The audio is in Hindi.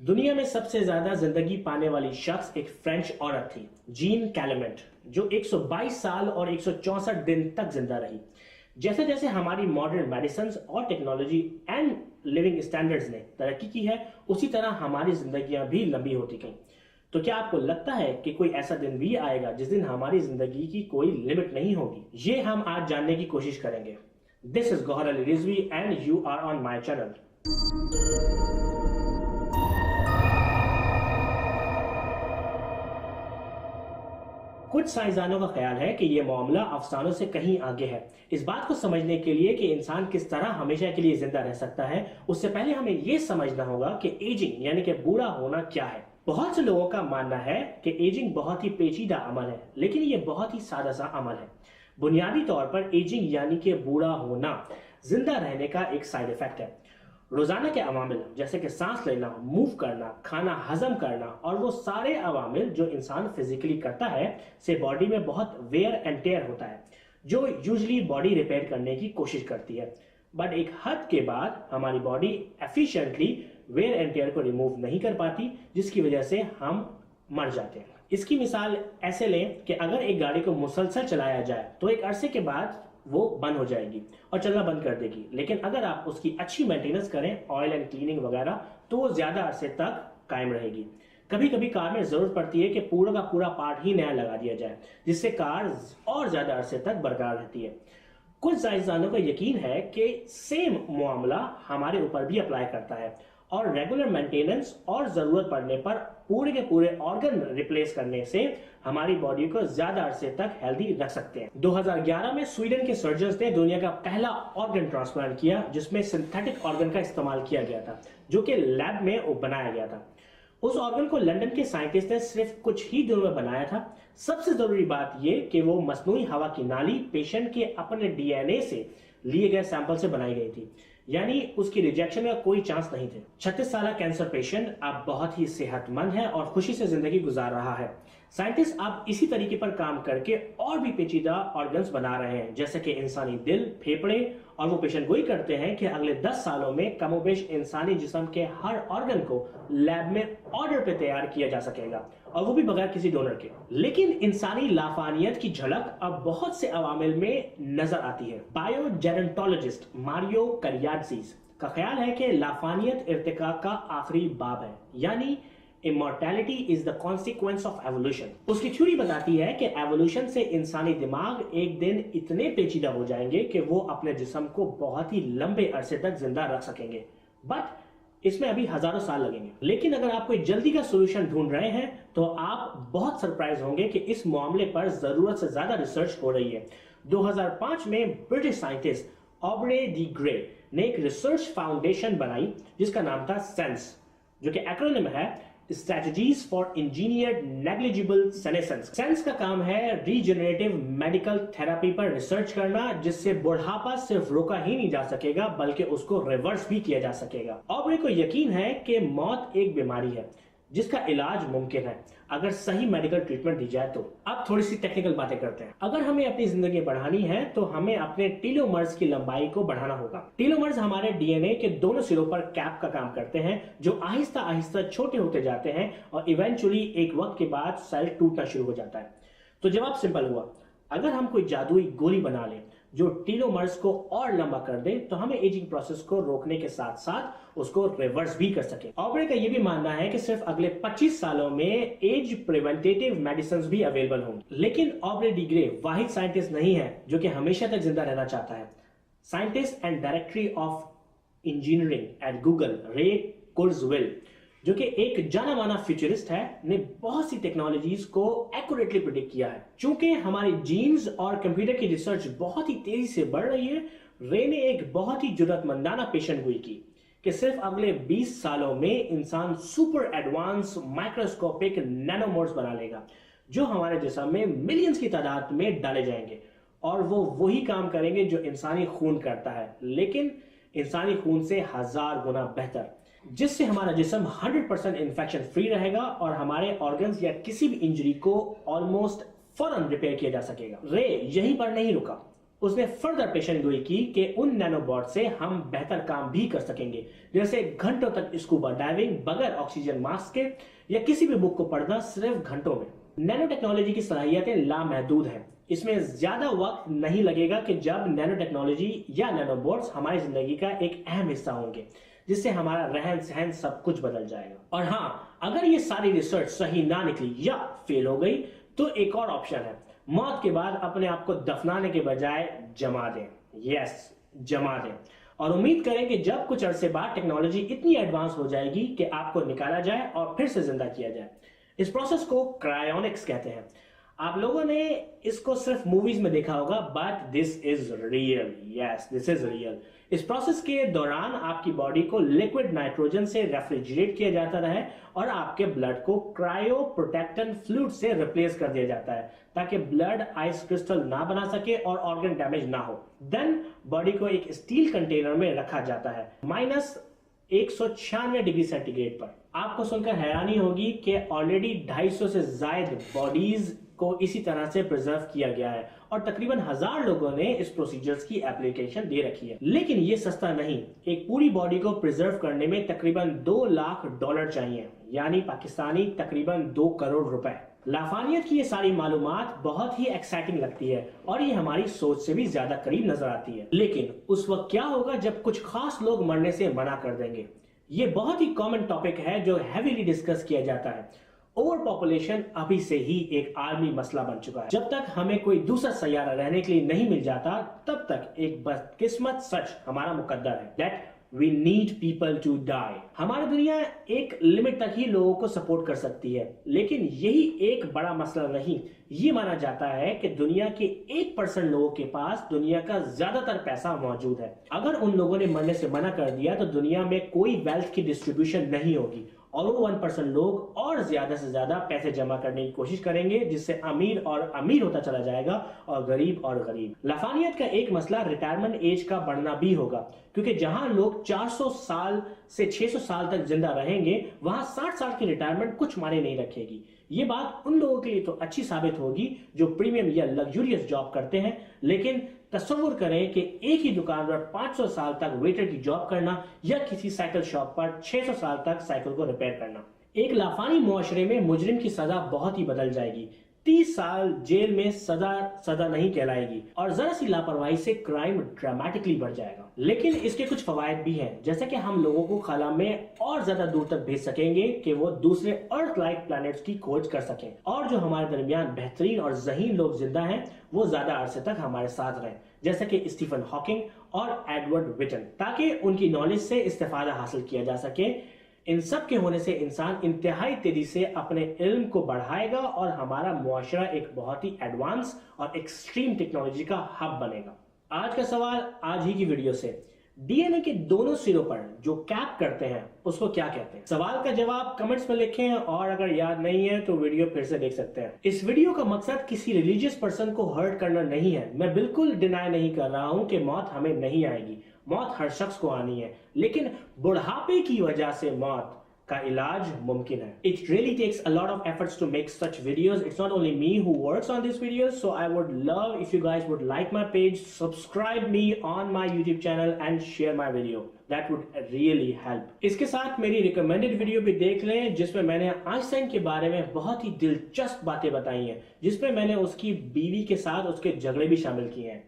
दुनिया में सबसे ज्यादा जिंदगी पाने वाली शख्स एक फ्रेंच औरत थी, जीन कैलमेंट, जो 122 साल और 164 दिन तक जिंदा रही। जैसे जैसे हमारी मॉडर्न मेडिसिन और टेक्नोलॉजी एंड लिविंग स्टैंडर्ड्स ने तरक्की की है, उसी तरह हमारी जिंदगियां भी लंबी होती गई। तो क्या आपको लगता है कि कोई ऐसा दिन भी आएगा जिस दिन हमारी जिंदगी की कोई लिमिट नहीं होगी? ये हम आज जानने की कोशिश करेंगे। This is Gauhar Ali Rizvi and you are on my channel. कुछ साइंसदानों का ख्याल है कि यह मामला अफसानों से कहीं आगे है। इस बात को समझने के लिए कि इंसान किस तरह हमेशा के लिए जिंदा रह सकता है, उससे पहले हमें यह समझना होगा कि एजिंग यानी कि बूढ़ा होना क्या है। बहुत से लोगों का मानना है कि एजिंग बहुत ही पेचीदा अमल है, लेकिन यह बहुत ही सादा सा अमल है। बुनियादी तौर पर एजिंग यानी कि बूढ़ा होना जिंदा रहने का एक साइड इफेक्ट है। रोजाना के अवामिल जैसे कि सांस लेना, मूव करना, खाना हजम करना और वो सारे अवामिल जो इंसान फिजिकली करता है से बॉडी में बहुत वेयर एंड टेयर होता है, जो यूजली बॉडी रिपेयर करने की कोशिश करती है। बट एक हद के बाद हमारी body efficiently wear and tear को रिमूव नहीं कर पाती, जिसकी वजह से हम मर जाते हैं। इसकी मिसाल ऐसे लें कि अगर एक गाड़ी को मुसलसल चलाया जाए तो एक अरसे के बाद वो बंद हो जाएगी और चलना बंद कर देगी, लेकिन अगर आप उसकी अच्छी मेंटेनेंस करें, ऑयल एंड क्लीनिंग वगैरह, तो वो ज्यादा अरसे तक कायम रहेगी। कभी कभी कार में जरूरत पड़ती है कि पूरा का पूरा पार्ट ही नया लगा दिया जाए, जिससे कार और ज्यादा अरसे तक बरकरार रहती है। कुछ साइंसदानों का यकीन है कि सेम मामला हमारे ऊपर भी अप्लाई करता है और रेगुलर मेंटेनेंस और जरूरत पड़ने पर पूरे के पूरे ऑर्गन रिप्लेस करने से हमारी बॉडी को ज्यादा अरसे तक हेल्दी रख सकते हैं। 2011 में स्वीडन के सर्जन्स ने दुनिया का पहला ऑर्गन ट्रांसप्लांट किया, जिसमें सिंथेटिक ऑर्गन का इस्तेमाल किया गया था, जो कि लैब में बनाया गया था। उस ऑर्गन को लंदन के साइंटिस्ट ने सिर्फ कुछ ही दिनों में बनाया था। सबसे जरूरी बात यह कि वो मसनूई हवा की नाली पेशेंट के अपने डीएनए से लिए गए सैंपल से बनाई गई थी, यानी उसकी रिजेक्शन का कोई चांस नहीं थे। 36 साल कैंसर पेशेंट अब बहुत ही सेहतमंद है और खुशी से जिंदगी गुजार रहा है। साइंटिस्ट अब इसी तरीके पर काम करके और भी पेचीदा ऑर्गन्स बना रहे हैं, जैसे कि इंसानी दिल, फेफड़े, और वो पेशेंट गोई करते हैं कि अगले 10 सालों में कमोबेश इंसानी जिस्म के हर ऑर्गन को लैब में ऑर्डर पे तैयार किया जा सकेगा, और वो भी बगैर किसी डोनर के। लेकिन इंसानी लाफानियत की झलक अब बहुत से अवामिल में नजर आती है। बायोजेरोंटोलॉजिस्ट मारियो करियाडजीस का ख्याल है कि लाफानियत इर्तिका का आखिरी बाब है, यानी immortality is the consequence of evolution. उसकी थ्योरी बताती है कि एवोल्यूशन से इंसानी दिमाग एक दिन इतने पेचीदा हो जाएंगे कि वो अपने जिस्म को बहुत ही लंबे अरसे तक जिंदा रख सकेंगे, बट इसमें अभी हजारों साल लगेंगे। लेकिन अगर आप कोई जल्दी का सोल्यूशन ढूंढ रहे हैं तो आप बहुत सरप्राइज होंगे कि इस मामले पर जरूरत से ज्यादा रिसर्च हो रही है। 2005 में British scientist Aubrey D grey ने एक रिसर्च फाउंडेशन बनाई जिसका नाम था सेंस, जो कि एक्रोनिम है strategies for engineered negligible senescence. Sense का काम है रीजनरेटिव मेडिकल थेरेपी पर रिसर्च करना, जिससे बुढ़ापा सिर्फ रोका ही नहीं जा सकेगा बल्कि उसको रिवर्स भी किया जा सकेगा। ऑब्रे को यकीन है कि मौत एक बीमारी है जिसका इलाज मुमकिन है अगर सही मेडिकल ट्रीटमेंट दी जाए तो। अब थोड़ी सी टेक्निकल बातें करते हैं। अगर हमें अपनी जिंदगी बढ़ानी है तो हमें अपने टीलोमर्स की लंबाई को बढ़ाना होगा। टीलोमर्स हमारे डीएनए के दोनों सिरों पर कैप का काम करते हैं, जो आहिस्ता आहिस्ता छोटे होते जाते हैं और इवेंचुअली एक वक्त के बाद सेल टूटना शुरू हो जाता है। तो जवाब सिंपल हुआ, अगर हम कोई जादुई गोली बना लें जो टीलोमर्स को और लंबा कर दे तो हमें एजिंग प्रोसेस को रोकने के साथ साथ उसको रिवर्स भी कर सके। ऑब्रे का यह भी मानना है कि सिर्फ अगले 25 सालों में एज प्रिवेंटेटिव मेडिसिन भी अवेलेबल होंगी। लेकिन ऑब्रे डी ग्रे वाहिद साइंटिस्ट नहीं है जो कि हमेशा तक जिंदा रहना चाहता है। Scientist and director of engineering at Google, रे कुर्जवेल, जो कि एक जाना माना फ्यूचरिस्ट है, ने बहुत सी टेक्नोलॉजीज को एक्यूरेटली प्रिडिक्ट किया है। चूंकि हमारी जीन्स और कंप्यूटर की रिसर्च बहुत ही तेजी से बढ़ रही है, रे ने एक बहुत ही जरूरतमंदाना पेशेंट गोई की कि सिर्फ अगले 20 सालों में इंसान सुपर एडवांस माइक्रोस्कोपिक नैनोमोड्स बना लेगा, जो हमारे जिस्म में मिलियंस की तादाद में डाले जाएंगे, और वो वही काम करेंगे जो इंसानी खून करता है, लेकिन इंसानी खून से 1000 गुना बेहतर, जिससे हमारा जिस्म 100% इन्फेक्शन फ्री रहेगा और हमारे ऑर्गन्स या किसी भी इंजरी को ऑलमोस्ट फौरन रिपेयर किया जा सकेगा। रे यहीं पर नहीं रुका। उसने फर्दर पेशन गोई की कि उन नैनोबॉट से हम बेहतर काम भी कर सकेंगे, जैसे घंटों तक स्कूबा डाइविंग बगैर ऑक्सीजन मास्क के, या किसी भी बुक को पढ़ना सिर्फ घंटों में। नैनो टेक्नोलॉजी की सलाहियतें लामहदूद हैं। इसमें ज्यादा वक्त नहीं लगेगा कि जब नैनो टेक्नोलॉजी या नैनोबॉट्स हमारी जिंदगी का एक अहम हिस्सा होंगे, जिससे हमारा रहन सहन सब कुछ बदल जाएगा। और हाँ, अगर ये सारी रिसर्च सही ना निकली या फेल हो गई तो एक और ऑप्शन है, मौत के बाद अपने आप को दफनाने के बजाय जमा दें। यस, जमा दें। और उम्मीद करें कि जब कुछ अरसे बाद टेक्नोलॉजी इतनी एडवांस हो जाएगी कि आपको निकाला जाए और फिर से जिंदा किया जाए। इस प्रोसेस को क्रायोनिक्स कहते हैं। आप लोगों ने इसको सिर्फ मूवीज में देखा होगा, but this is real. Yes, this is real. इस प्रोसेस के दौरान आपकी बॉडी को लिक्विड नाइट्रोजन से रेफ्रिजरेट किया जाता है और आपके ब्लड को क्रायो प्रोटेक्टेंट फ्लूइड से रिप्लेस कर दिया जाता है, ताकि ब्लड आइस क्रिस्टल ना बना सके और ऑर्गन डैमेज ना हो। देन बॉडी को एक स्टील कंटेनर में रखा जाता है -196 डिग्री सेंटीग्रेड पर। आपको सुनकर हैरानी होगी कि ऑलरेडी 250 से ज्यादा बॉडीज को इसी तरह से प्रिजर्व किया गया है और तकरीबन 1000 लोगों ने इस प्रोसीजर्स की एप्लीकेशन दे रखी है। लेकिन ये सस्ता नहीं। एक पूरी बॉडी को प्रिजर्व करने में तकरीबन $2 लाख चाहिए, यानी पाकिस्तानी तकरीबन 2 करोड़ रुपए। लाफानियत की ये सारी मालूमात बहुत ही एक्साइटिंग लगती है और ये हमारी सोच से भी ज्यादा करीब नजर आती है। लेकिन उस वक्त क्या होगा जब कुछ खास लोग मरने से मना कर देंगे? ये बहुत ही कॉमन टॉपिक है जो हैवीली डिस्कस किया जाता है। ओवर पॉपुलेशन अभी से ही एक आलमी मसला बन चुका है। जब तक हमें कोई दूसरा सैयारा रहने के लिए नहीं मिल जाता, तब तक एक बदकिस्मत सच हमारा मुकद्दर है, that we need people to die. हमारी दुनिया एक लिमिट तक ही लोगों को सपोर्ट कर सकती है, लेकिन यही एक बड़ा मसला नहीं। ये माना जाता है कि दुनिया के 1% लोगों के पास दुनिया का ज्यादातर पैसा मौजूद है। अगर उन लोगों ने मरने से मना कर दिया तो दुनिया में कोई वेल्थ की डिस्ट्रीब्यूशन नहीं होगी और वो 1% लोग और ज्यादा से ज्यादा पैसे जमा करने की कोशिश करेंगे, जिससे अमीर और अमीर होता चला जाएगा और गरीब और गरीब। लाफानियत का एक मसला रिटायरमेंट एज का बढ़ना भी होगा, क्योंकि जहां लोग 400 साल से 600 साल तक जिंदा रहेंगे, वहां 60 साल की रिटायरमेंट कुछ मायने नहीं रखेगी। ये बात उन लोगों के लिए तो अच्छी साबित होगी जो प्रीमियम या लग्जूरियस जॉब करते हैं, लेकिन तस्वुर करें कि एक ही दुकान पर 500 साल तक वेटर की जॉब करना या किसी साइकिल शॉप पर 600 साल तक साइकिल को रिपेयर करना। एक लाफानी मुआशरे में मुजरिम की सजा बहुत ही बदल जाएगी। 30 साल जेल में सजा नहीं कहलाएगी और जरा सी लापरवाही से क्राइम ड्रामेटिकली बढ़ जाएगा। लेकिन इसके कुछ फवायद भी हैं, जैसे कि हम लोगों को खाला में और ज्यादा दूर तक भेज सकेंगे कि वो दूसरे अर्थ लाइक प्लैनेट्स की खोज कर सकें, और जो हमारे दरमियान बेहतरीन और ज़हीन लोग जिंदा हैं वो ज्यादा अरसे तक हमारे साथ रहें, जैसे कि स्टीफन हॉकिंग और एडवर्ड विटन, ताकि उनकी नॉलेज से इस्तेफादा हासिल किया जा सके। इन सब के होने से इंसान इंतहाई तेजी से अपने इल्म को बढ़ाएगा और हमारा मुआशरा एक बहुत ही एडवांस और एक्सट्रीम टेक्नोलॉजी का हब बनेगा। आज का सवाल आज ही की वीडियो से, डीएनए के दोनों सिरों पर जो कैप करते हैं उसको क्या कहते हैं? सवाल का जवाब कमेंट्स में लिखें और अगर याद नहीं है तो वीडियो फिर से देख सकते हैं। इस वीडियो का मकसद किसी रिलीजियस पर्सन को हर्ट करना नहीं है। मैं बिल्कुल डिनाई नहीं कर रहा हूं कि मौत हमें नहीं आएगी, मौत हर शख्स को आनी है, लेकिन बुढ़ापे की वजह से मौत का इलाज मुमकिन है। It really takes a lot of efforts to make such videos. It's not only me who works on these videos, so I would love if you guys would like my page, subscribe me on my YouTube channel and share my video. That would really help. इसके साथ मेरी recommended वीडियो भी देख लें, जिसमें मैंने आइंस्टाइन के बारे में बहुत ही दिलचस्प बातें बताई हैं, जिसमें मैंने उसकी बीवी के साथ उसके झगड़े भी शामिल किए हैं।